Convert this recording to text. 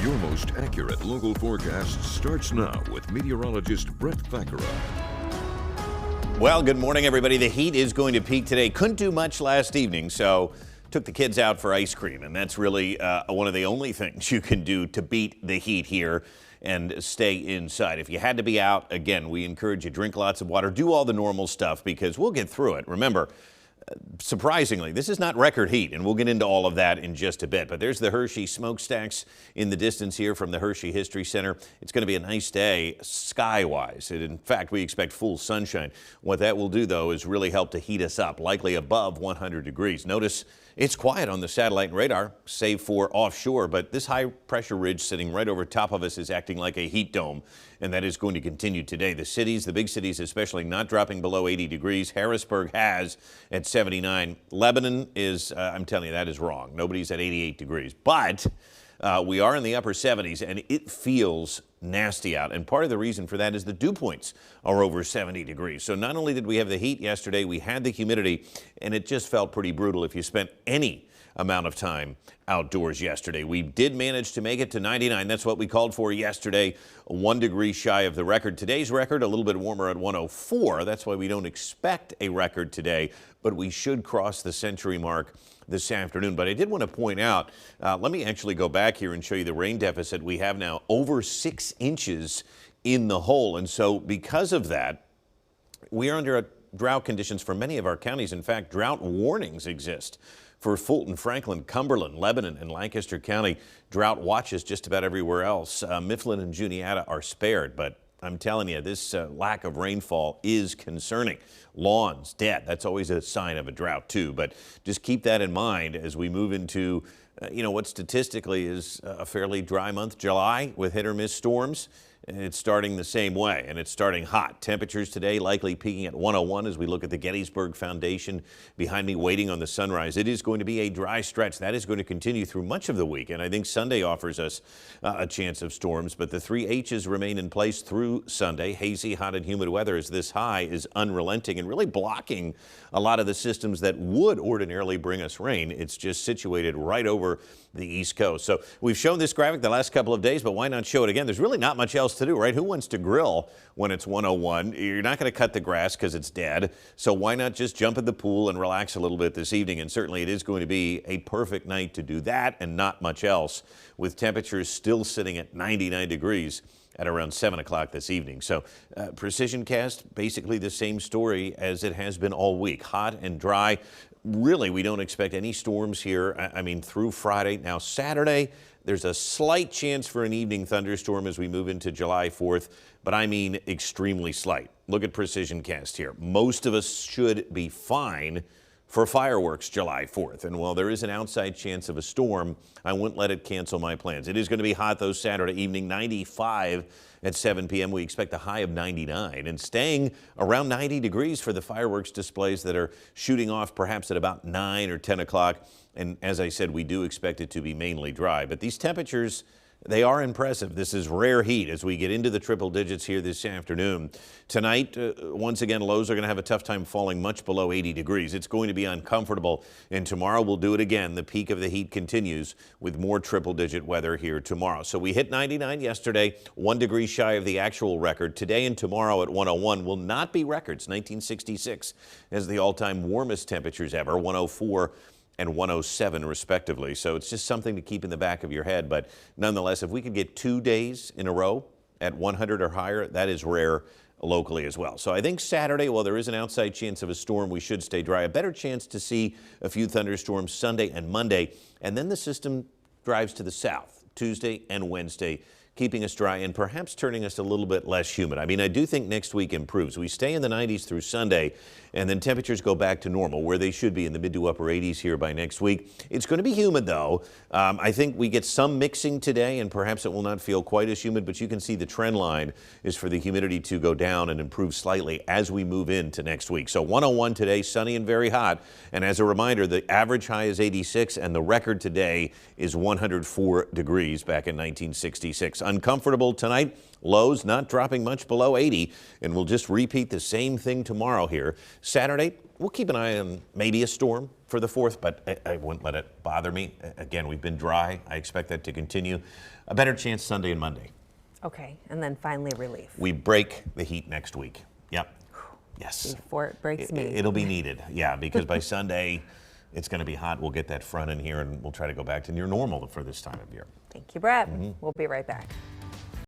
Your most accurate local forecast starts now with meteorologist Brett Thakara. Well, good morning, everybody. The heat is going to peak today. Couldn't do much last evening, so took the kids out for ice cream, and that's really one of the only things you can do to beat the heat here and stay inside. If you had to be out, again, we encourage you drink lots of water, do all the normal stuff because we'll get through it. Remember, surprisingly, this is not record heat, and we'll get into all of that in just a bit. But there's the Hershey smokestacks in the distance here from the Hershey History Center. It's going to be a nice day sky-wise. In fact, we expect full sunshine. What that will do, though, is really help to heat us up, likely above 100 degrees. Notice it's quiet on the satellite and radar, save for offshore, but this high-pressure ridge sitting right over top of us is acting like a heat dome, and that is going to continue today. The cities, the big cities especially, not dropping below 80 degrees. Harrisburg has at 79. Lebanon is, I'm telling you, that is wrong. Nobody's at 88 degrees, but we are in the upper 70s, and it feels nasty out. And part of the reason for that is the dew points are over 70 degrees. So not only did we have the heat yesterday, we had the humidity, and it just felt pretty brutal if you spent any amount of time outdoors yesterday. We did manage to make it to 99. That's what we called for yesterday, 1 degree shy of the record. Today's record, a little bit warmer at 104. That's why we don't expect a record today, but we should cross the century mark this afternoon. But I did want to point out, let me actually go back here and show you the rain deficit we have now, over 6 inches in the hole. And so because of that, we are under drought conditions for many of our counties. In fact, drought warnings exist for Fulton, Franklin, Cumberland, Lebanon, and Lancaster County. Drought watches just about everywhere else. Mifflin and Juniata are spared, but I'm telling you, this lack of rainfall is concerning. Lawns dead. That's always a sign of a drought, too. But just keep that in mind as we move into, what statistically is a fairly dry month, July, with hit or miss storms. It's starting the same way, and it's starting hot. Temperatures today likely peaking at 101 as we look at the Gettysburg Foundation behind me waiting on the sunrise. It is going to be a dry stretch. That is going to continue through much of the week, and I think Sunday offers us a chance of storms, but the 3 H's remain in place through Sunday. Hazy, hot, and humid weather as this high is unrelenting and really blocking a lot of the systems that would ordinarily bring us rain. It's just situated right over the East Coast. So we've shown this graphic the last couple of days, but why not show it again? There's really not much else to do, right? Who wants to grill when it's 101? You're not going to cut the grass because it's dead. So why not just jump in the pool and relax a little bit this evening? And certainly it is going to be a perfect night to do that and not much else, with temperatures still sitting at 99 degrees at around 7 o'clock this evening. So Precision Cast, basically the same story as it has been all week. Hot and dry. Really, we don't expect any storms here, through Friday. Now, Saturday, there's a slight chance for an evening thunderstorm as we move into July 4th, but I mean extremely slight. Look at Precision Cast here. Most of us should be fine for fireworks July 4th. And while there is an outside chance of a storm, I wouldn't let it cancel my plans. It is going to be hot, though, Saturday evening, 95 at 7 p.m. We expect a high of 99 and staying around 90 degrees for the fireworks displays that are shooting off perhaps at about 9 or 10 o'clock. And as I said, we do expect it to be mainly dry. But these temperatures, they are impressive. This is rare heat as we get into the triple digits here this afternoon. Tonight, once again, lows are going to have a tough time falling much below 80 degrees. It's going to be uncomfortable, and tomorrow we'll do it again. The peak of the heat continues with more triple-digit weather here tomorrow. So we hit 99 yesterday, 1 degree shy of the actual record. Today and tomorrow at 101 will not be records. 1966 as the all-time warmest temperatures ever, 104 and 107 respectively. So it's just something to keep in the back of your head. But nonetheless, if we could get 2 days in a row at 100 or higher, that is rare locally as well. So I think Saturday, while there is an outside chance of a storm, we should stay dry. A better chance to see a few thunderstorms Sunday and Monday. And then the system drives to the south Tuesday and Wednesday, keeping us dry and perhaps turning us a little bit less humid. I do think next week improves. We stay in the 90s through Sunday, and then temperatures go back to normal, where they should be in the mid to upper 80s here by next week. It's going to be humid, though. I think we get some mixing today, and perhaps it will not feel quite as humid, but you can see the trend line is for the humidity to go down and improve slightly as we move into next week. So 101 today, sunny and very hot. And as a reminder, the average high is 86, and the record today is 104 degrees back in 1966. Uncomfortable tonight. Lows not dropping much below 80, and we'll just repeat the same thing tomorrow here. Saturday, we'll keep an eye on maybe a storm for the 4th, but I wouldn't let it bother me. Again, we've been dry. I expect that to continue. A better chance Sunday and Monday. Okay, and then finally relief. We break the heat next week. Yep. Yes. Before it breaks me. It'll be needed, yeah, because by Sunday it's going to be hot. We'll get that front in here and we'll try to go back to near normal for this time of year. Thank you, Brett. We'll be right back.